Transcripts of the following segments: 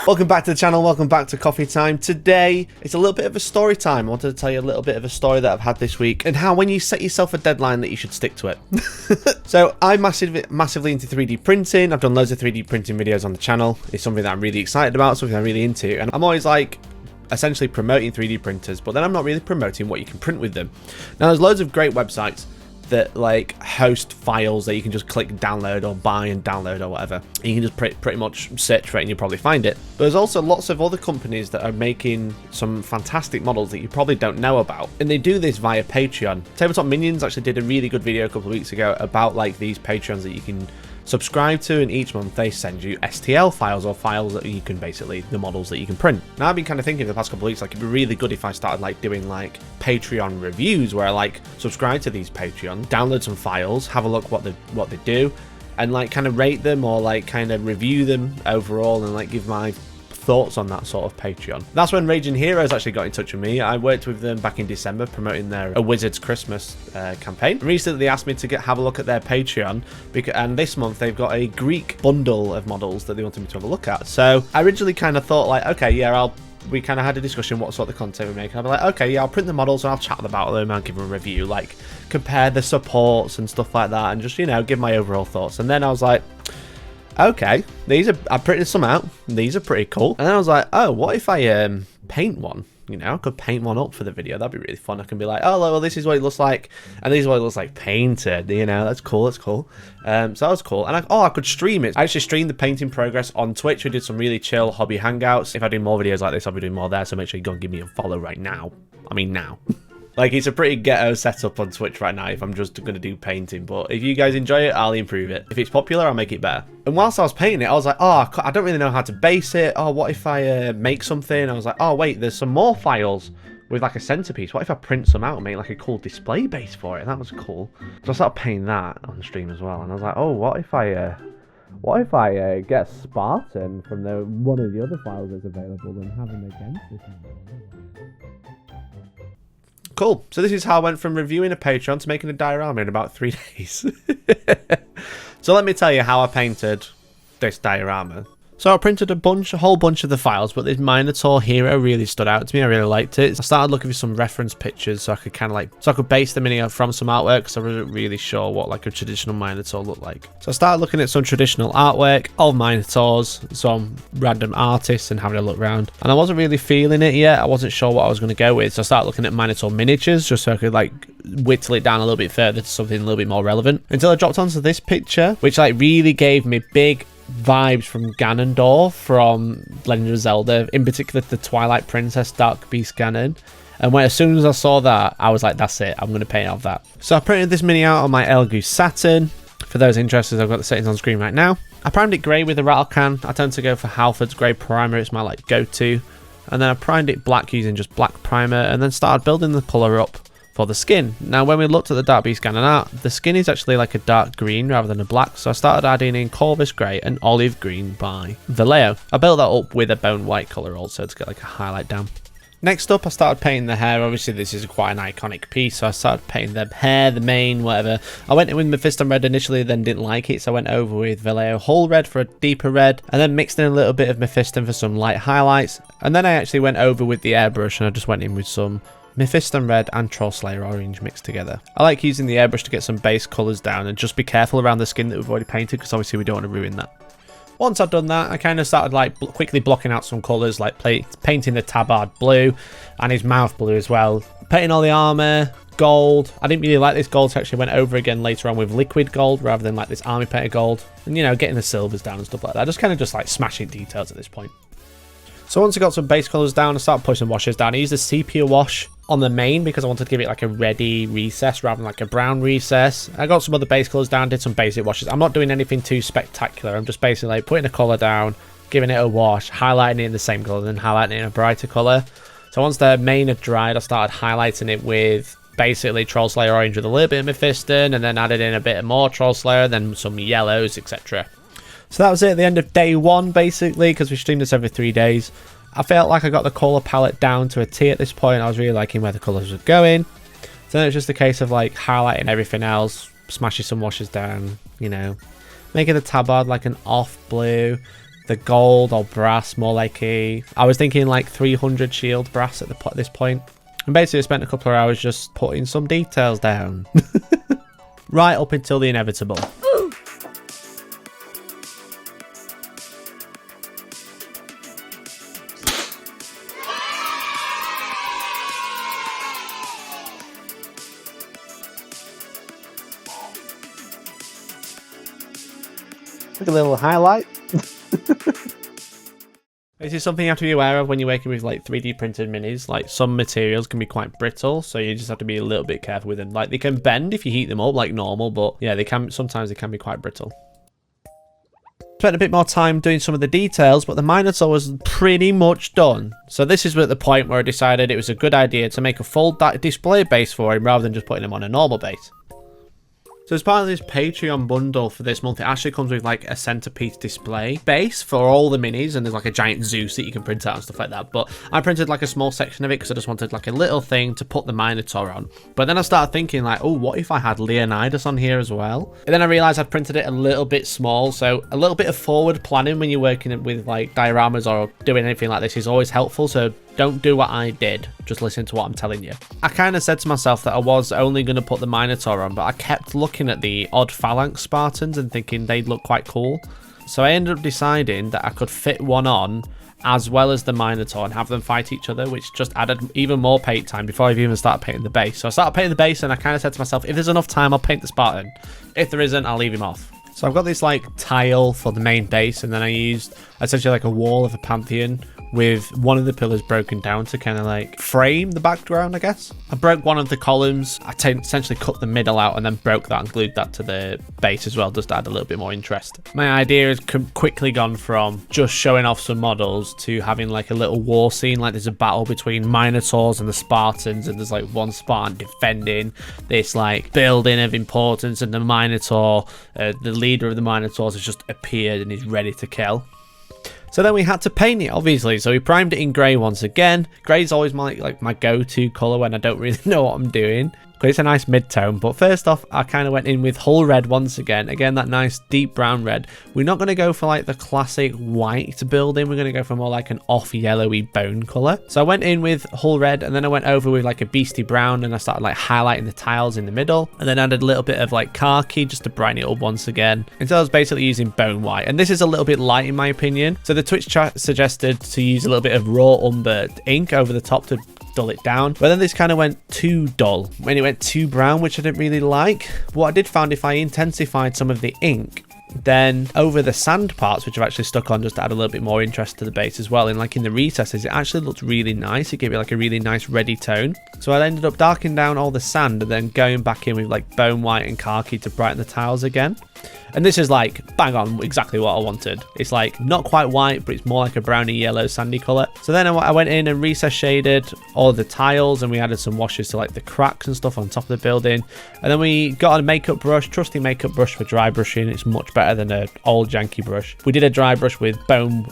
Welcome back to the channel, welcome back to Coffee Time. Today, it's a little bit of a story time. I wanted to tell you a little bit of a story that I've had this week and how when you set yourself a deadline that you should stick to it. So, I'm massively into 3D printing. I've done loads of 3D printing videos on the channel. It's something that I'm really excited about, something I'm really into. And I'm always like, essentially promoting 3D printers, but then I'm not really promoting what you can print with them. Now, there's loads of great websites that like host files that you can just click download or buy and download or whatever. And you can just pretty much search for it and you'll probably find it. But there's also lots of other companies that are making some fantastic models that you probably don't know about. And they do this via Patreon. Tabletop Minions actually did a really good video a couple of weeks ago about like these Patreons that you can subscribe to, and each month they send you STL files or files that you can basically, the models that you can print. Now I've been kind of thinking the past couple of weeks, like it'd be really good if I started like doing like Patreon reviews where I like subscribe to these Patreon, download some files, have a look what they do, and like kind of rate them or like kind of review them overall and like give my thoughts on that sort of Patreon. That's when Raging Heroes actually got in touch with me. I worked with them back in December promoting their A Wizard's Christmas campaign. Recently they asked me to have a look at their Patreon, and this month they've got a Greek bundle of models that they wanted me to have a look at. So I originally kind of thought like, okay, yeah, we kind of had a discussion what sort of content we make. I'll be like, okay, yeah, I'll print the models and I'll chat about them, I'll give them a review, like compare the supports and stuff like that, and just, you know, give my overall thoughts. And then I was like, okay, I printed some out, these are pretty cool. And then I was like, oh, what if I paint one? You know, I could paint one up for the video. That'd be really fun. I can be like, oh, well, this is what it looks like, and this is what it looks like painted. You know, that's cool. That's cool. So that was cool. And I could stream it. I actually streamed the painting progress on Twitch. We did some really chill hobby hangouts. If I do more videos like this, I'll be doing more there. So make sure you go and give me a follow right now. I mean, now. Like, it's a pretty ghetto setup on Twitch right now if I'm just going to do painting. But if you guys enjoy it, I'll improve it. If it's popular, I'll make it better. And whilst I was painting it, I was like, oh, I don't really know how to base it. Oh, what if I make something? I was like, oh, wait, there's some more files with like a centerpiece. What if I print some out and make like a cool display base for it? That was cool. So I started painting that on the stream as well. And I was like, oh, what if I get a Spartan from one of the other files that's available and have them against this? Cool. So this is how I went from reviewing a Patreon to making a diorama in about 3 days. So let me tell you how I painted this diorama. So I printed a whole bunch of the files, but this Minotaur hero really stood out to me. I really liked it. I started looking for some reference pictures so I could kind of I could base them in from some artwork, because I wasn't really sure what like a traditional Minotaur looked like. So I started looking at some traditional artwork of Minotaurs, some random artists, and having a look around. And I wasn't really feeling it yet. I wasn't sure what I was going to go with. So I started looking at Minotaur miniatures just so I could like whittle it down a little bit further to something a little bit more relevant. Until I dropped onto this picture, which like really gave me big vibes from Ganondorf from Legend of Zelda, in particular the Twilight Princess Dark Beast Ganon. And as soon as I saw that, I was like, that's it, I'm going to paint off that. So I printed this mini out on my Elgoose Saturn. For those interested, I've got the settings on screen right now. I primed it grey with a rattle can. I tend to go for Halford's grey primer, it's my like go-to. And then I primed it black using just black primer, and then started building the colour up for the skin. Now when we looked at the Dark Beast Ganon art, the skin is actually like a dark green rather than a black, so I started adding in Corvus Grey and Olive Green by Vallejo. I built that up with a bone white colour also to get like a highlight down. Next up, I started painting the hair. Obviously this is quite an iconic piece, so I started painting the hair, the mane, whatever. I went in with Mephiston Red initially, then didn't like it, so I went over with Vallejo Hull Red for a deeper red, and then mixed in a little bit of Mephiston for some light highlights. And then I actually went over with the airbrush and I just went in with some Mephiston Red and Troll Slayer Orange mixed together. I like using the airbrush to get some base colours down and just be careful around the skin that we've already painted, because obviously we don't want to ruin that. Once I'd done that, I kind of started like quickly blocking out some colours, like painting the tabard blue and his mouth blue as well. Painting all the armour, gold. I didn't really like this gold, so I actually went over again later on with liquid gold rather than like this army painted gold. And you know, getting the silvers down and stuff like that. Just kind of just like smashing details at this point. So once I got some base colours down, I started putting some washes down. I used a sepia wash on the main because I wanted to give it like a reddy recess rather than like a brown recess. I got some other base colours down, did some basic washes. I'm not doing anything too spectacular. I'm just basically like putting a colour down, giving it a wash, highlighting it in the same colour, then highlighting it in a brighter colour. So once the main had dried, I started highlighting it with basically Troll Slayer Orange with a little bit of Mephiston, and then added in a bit more Troll Slayer, then some yellows, etc. So that was it at the end of day one, basically, because we streamed this every 3 days. I felt like I got the colour palette down to a T at this point. I was really liking where the colours were going. So then it was just a case of like highlighting everything else, smashing some washes down, you know, making the tabard like an off blue, the gold or brass, more likely. I was thinking like 300 shield brass at this point. And basically I spent a couple of hours just putting some details down. Right up until the inevitable. Like a little highlight. This is something you have to be aware of when you're working with like 3D printed minis. Like some materials can be quite brittle, so you just have to be a little bit careful with them. Like they can bend if you heat them up like normal, but yeah, sometimes they can be quite brittle. Spent a bit more time doing some of the details, but the minotaur was pretty much done. So this is at the point where I decided it was a good idea to make a full display base for him rather than just putting him on a normal base. So as part of this Patreon bundle for this month, it actually comes with like a centerpiece display base for all the minis, and there's like a giant Zeus that you can print out and stuff like that. But I printed like a small section of it because I just wanted like a little thing to put the Minotaur on. But then I started thinking like, oh, what if I had Leonidas on here as well? And then I realized I'd printed it a little bit small. So a little bit of forward planning when you're working with like dioramas or doing anything like this is always helpful. So don't do what I did, just listen to what I'm telling you. I kind of said to myself that I was only going to put the Minotaur on, but I kept looking at the odd phalanx Spartans and thinking they'd look quite cool. So I ended up deciding that I could fit one on as well as the Minotaur and have them fight each other, which just added even more paint time before I've even started painting the base. So I started painting the base and I kind of said to myself, if there's enough time, I'll paint the Spartan. If there isn't, I'll leave him off. So I've got this like tile for the main base, and then I used essentially like a wall of a Pantheon with one of the pillars broken down to kind of like frame the background, I guess. I broke one of the columns. I essentially cut the middle out and then broke that and glued that to the base as well, just to add a little bit more interest. My idea has quickly gone from just showing off some models to having like a little war scene, like there's a battle between Minotaurs and the Spartans, and there's like one Spartan defending this like building of importance, and the Minotaur, the leader of the Minotaurs, has just appeared and is ready to kill. So then we had to paint it, obviously. So we primed it in grey once again. Grey is always my go-to colour when I don't really know what I'm doing. It's a nice mid-tone, but first off, I kind of went in with Hull Red once again. Again, that nice deep brown red. We're not going to go for like the classic white building. We're going to go for more like an off-yellowy bone colour. So I went in with Hull Red, and then I went over with like a beastie brown, and I started like highlighting the tiles in the middle, and then added a little bit of like khaki just to brighten it up once again. Until I was basically using bone white, and this is a little bit light in my opinion. So the Twitch chat suggested to use a little bit of raw umber ink over the top to dull it down, but then this kind of went too dull when it went too brown, which I didn't really like. What I did find, if I intensified some of the ink then over the sand parts, which I've actually stuck on just to add a little bit more interest to the base as well, and like in the recesses, it actually looked really nice. It gave it like a really nice reddy tone. So I ended up darkening down all the sand and then going back in with like bone white and khaki to brighten the tiles again. And this is like bang on exactly what I wanted. It's like not quite white, but it's more like a browny yellow sandy color. So then I went in and recess shaded all of the tiles, and we added some washes to like the cracks and stuff on top of the building. And then we got a makeup brush, trusty makeup brush for dry brushing. It's much better than an old janky brush. We did a dry brush with bone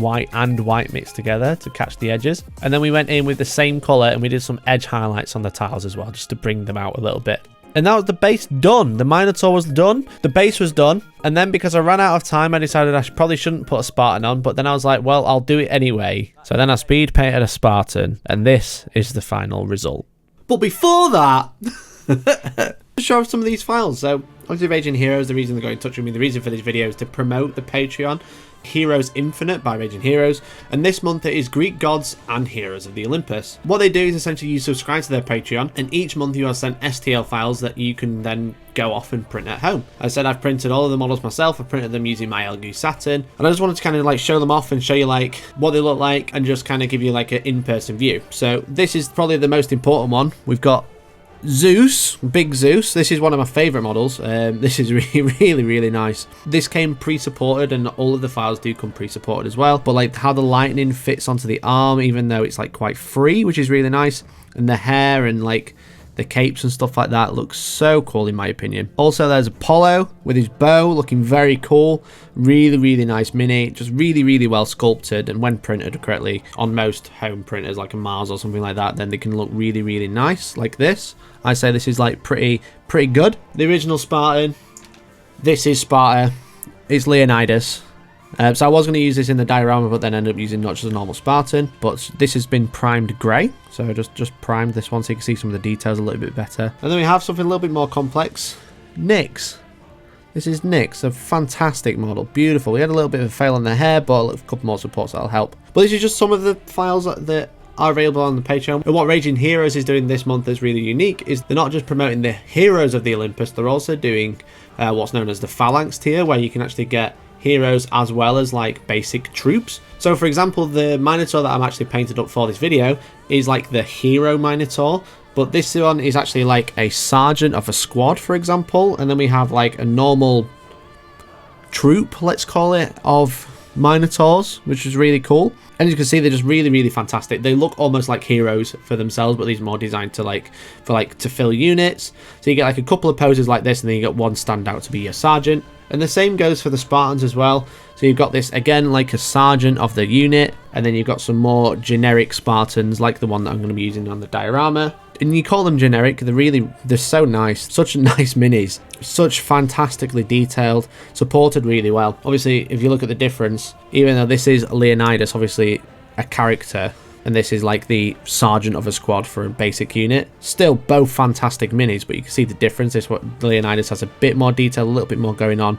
white and white mixed together to catch the edges. And then we went in with the same color and we did some edge highlights on the tiles as well, just to bring them out a little bit. And that was the base done. The Minotaur was done. The base was done. And then because I ran out of time, I decided I probably shouldn't put a Spartan on. But then I was like, well, I'll do it anyway. So then I speed painted a Spartan. And this is the final result. But before that, to show off some of these files. So obviously Raging Heroes, the reason they got in touch with me, the reason for this video is to promote the Patreon. Heroes Infinite by Raging Heroes, and this month it is Greek Gods and Heroes of the Olympus. What they do is essentially you subscribe to their Patreon, and each month you are sent STL files that you can then go off and print at home. As I said, I've printed all of the models myself. I've printed them using my Elgu Saturn, and I just wanted to kind of like show them off and show you like what they look like and just kind of give you like an in-person view. So this is probably the most important one. We've got Zeus, Big Zeus. This is one of my favorite models. This is really nice. This came pre-supported, and all of the files do come pre-supported as well, but like how the lightning fits onto the arm, even though it's like quite free, which is really nice, and the hair and like the capes and stuff like that looks so cool in my opinion. Also there's Apollo with his bow looking very cool. Really nice mini, just really well sculpted, and when printed correctly on most home printers like a Mars or something like that, then they can look really nice like this. I say this is like pretty good. The original Spartan, this is Sparta, it's Leonidas. So I was going to use this in the diorama, but then ended up using not just a normal Spartan, but this has been primed grey. So I just primed this one so you can see some of the details a little bit better. And then we have something a little bit more complex. Nyx. This is Nyx, a fantastic model, beautiful. We had a little bit of a fail on the hair, but a couple more supports that'll help. But this is just some of the files that are available on the Patreon. And what Raging Heroes is doing this month is really unique, is they're not just promoting the heroes of the Olympus, they're also doing what's known as the Phalanx tier, where you can actually get heroes as well as like basic troops. So for example, the Minotaur that I'm actually painted up for this video is like the hero Minotaur, but this one is actually like a sergeant of a squad, for example, and then we have like a normal troop, let's call it, of Minotaurs, which is really cool. And as you can see, they're just really fantastic. They look almost like heroes for themselves, but these are more designed to to fill units. So you get like a couple of poses like this, and then you get one standout to be your sergeant. And the same goes for the Spartans as well. So you've got this again like a sergeant of the unit, and then you've got some more generic Spartans like the one that I'm going to be using on the diorama. And you call them generic, they're so nice, such nice minis, such fantastically detailed, supported really well. Obviously, if you look at the difference, even though this is Leonidas, obviously a character, and this is like the sergeant of a squad for a basic unit, still both fantastic minis, but you can see the difference. This what Leonidas has a bit more detail, a little bit more going on,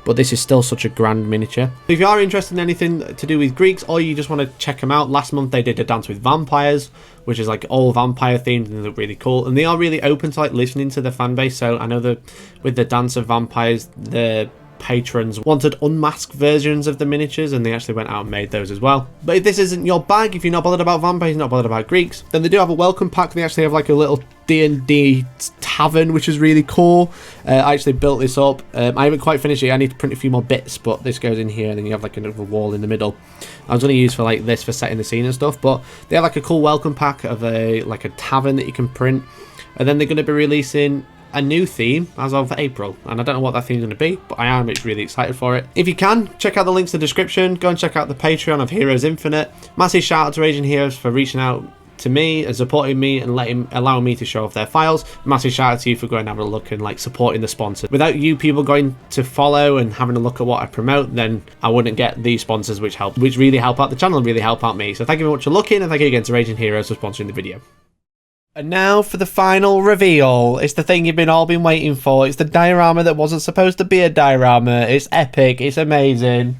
but this is still such a grand miniature. If you are interested in anything to do with Greeks, or you just want to check them out, last month they did a dance with vampires, which is like all vampire themed, and they look really cool, and they are really open to like listening to the fan base. So I know that with the dance of vampires, the patrons wanted unmasked versions of the miniatures, and they actually went out and made those as well. But if this isn't your bag, if you're not bothered about vampires, not bothered about Greeks, then they do have a welcome pack. They actually have like a little D&D tavern, which is really cool. I actually built this up. I haven't quite finished it. I need to print a few more bits, but this goes in here, and then you have like another wall in the middle. I was going to use for like this for setting the scene and stuff, but they have like a cool welcome pack of a tavern that you can print, and then they're going to be releasing a new theme as of April, and I don't know what that theme's going to be, but I am really excited for it. If you can, check out the links in the description. Go and check out the Patreon of Heroes Infinite. Massive shout out to Raging Heroes for reaching out to me and supporting me and allowing me to show off their files. Massive shout out to you for going and having a look and like supporting the sponsors. Without you people going to follow and having a look at what I promote, then I wouldn't get these sponsors, which really help out the channel and really help out me. So thank you very much for looking, and thank you again to Raging Heroes for sponsoring the video. And now for the final reveal. It's the thing you've all been waiting for. It's the diorama that wasn't supposed to be a diorama. It's epic. It's amazing.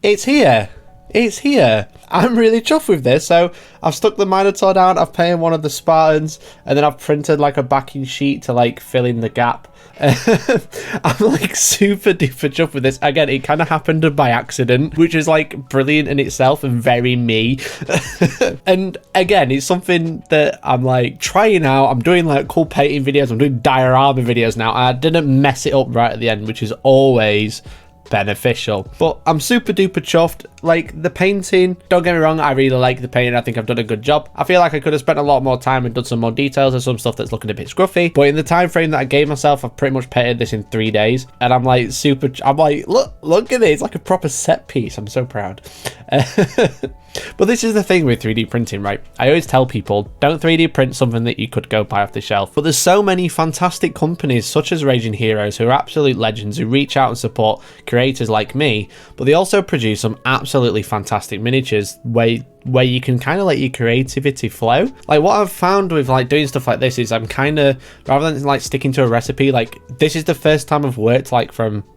It's here. It's here. I'm really chuffed with this. So I've stuck the Minotaur down, I've painted one of the Spartans, and then I've printed like a backing sheet to like fill in the gap. I'm like super duper chuffed with this. Again, it kind of happened by accident, which is like brilliant in itself and very me. And again, it's something that I'm like trying out. I'm doing like cool painting videos, I'm doing diorama videos now, and I didn't mess it up right at the end, which is always beneficial. But I'm super duper chuffed. Like the painting, don't get me wrong, I really like the painting. I think I've done a good job. I feel like I could have spent a lot more time and done some more details and some stuff that's looking a bit scruffy, but in the time frame that I gave myself, I've pretty much painted this in 3 days, and I'm like I'm like look at it, it's like a proper set piece. I'm so proud. But this is the thing with 3D printing, right? I always tell people, don't 3D print something that you could go buy off the shelf. But there's so many fantastic companies such as Raging Heroes who are absolute legends, who reach out and support creators like me, but they also produce some absolutely fantastic miniatures where you can kind of let your creativity flow. Like what I've found with like doing stuff like this is I'm kind of, rather than like sticking to a recipe, like this is the first time I've worked I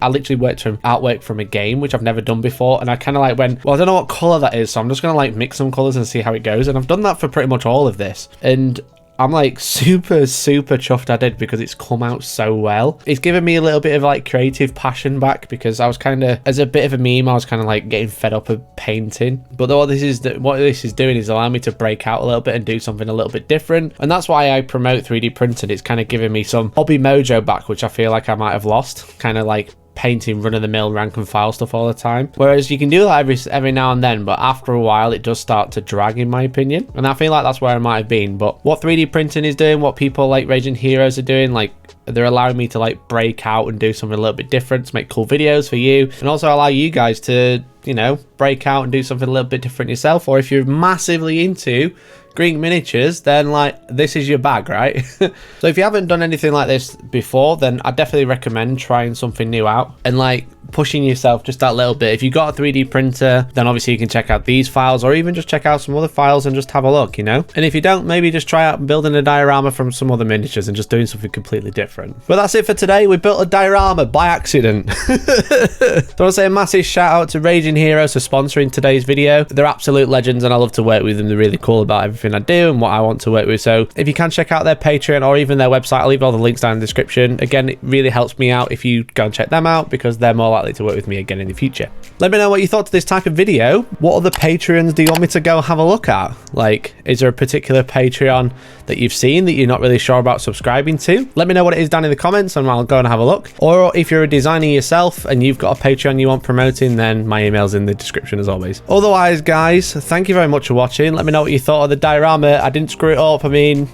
literally worked from artwork from a game, which I've never done before, and I kind of like went, well, I don't know what color that is, so I'm just gonna like mix some colors and see how it goes, and I've done that for pretty much all of this, and I'm like super chuffed I did, because it's come out so well. It's given me a little bit of like creative passion back, because I was kind of, as a bit of a meme, I was kind of like getting fed up of painting. But what this is doing is allowing me to break out a little bit and do something a little bit different. And that's why I promote 3D printing. It's kind of giving me some hobby mojo back, which I feel like I might have lost, kind of like painting run-of-the-mill rank and file stuff all the time. Whereas you can do that every now and then, but after a while it does start to drag, in my opinion. And I feel like that's where I might have been. But what 3D printing is doing, what people like Raging Heroes are doing, like they're allowing me to like break out and do something a little bit different, to make cool videos for you, and also allow you guys to, you know, break out and do something a little bit different yourself. Or if you're massively into Greek miniatures, then like this is your bag, right? So if you haven't done anything like this before, then I definitely recommend trying something new out and like pushing yourself just that little bit. If you've got a 3D printer, then obviously you can check out these files, or even just check out some other files and just have a look, you know. And if you don't, maybe just try out building a diorama from some other miniatures and just doing something completely different. But that's it for today. We built a diorama by accident. So I want to say a massive shout out to Raging Heroes for sponsoring today's video. They're absolute legends and I love to work with them. They're really cool about everything I do and what I want to work with. So if you can check out their Patreon or even their website, I'll leave all the links down in the description. Again, it really helps me out if you go and check them out, because they're more likely to work with me again in the future. Let me know what you thought of this type of video. What other Patreons do you want me to go have a look at? Like, is there a particular Patreon that you've seen that you're not really sure about subscribing to? Let me know what it is down in the comments and I'll go and have a look. Or if you're a designer yourself and you've got a Patreon you want promoting, then my email's in the description as always. Otherwise, guys, thank you very much for watching. Let me know what you thought of the diorama. I didn't screw it up. I mean,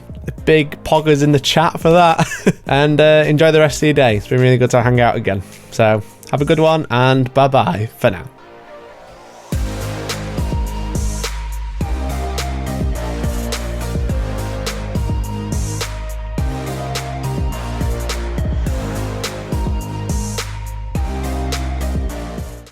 big poggers in the chat for that. And enjoy the rest of your day. It's been really good to hang out again. So have a good one, and bye bye for now.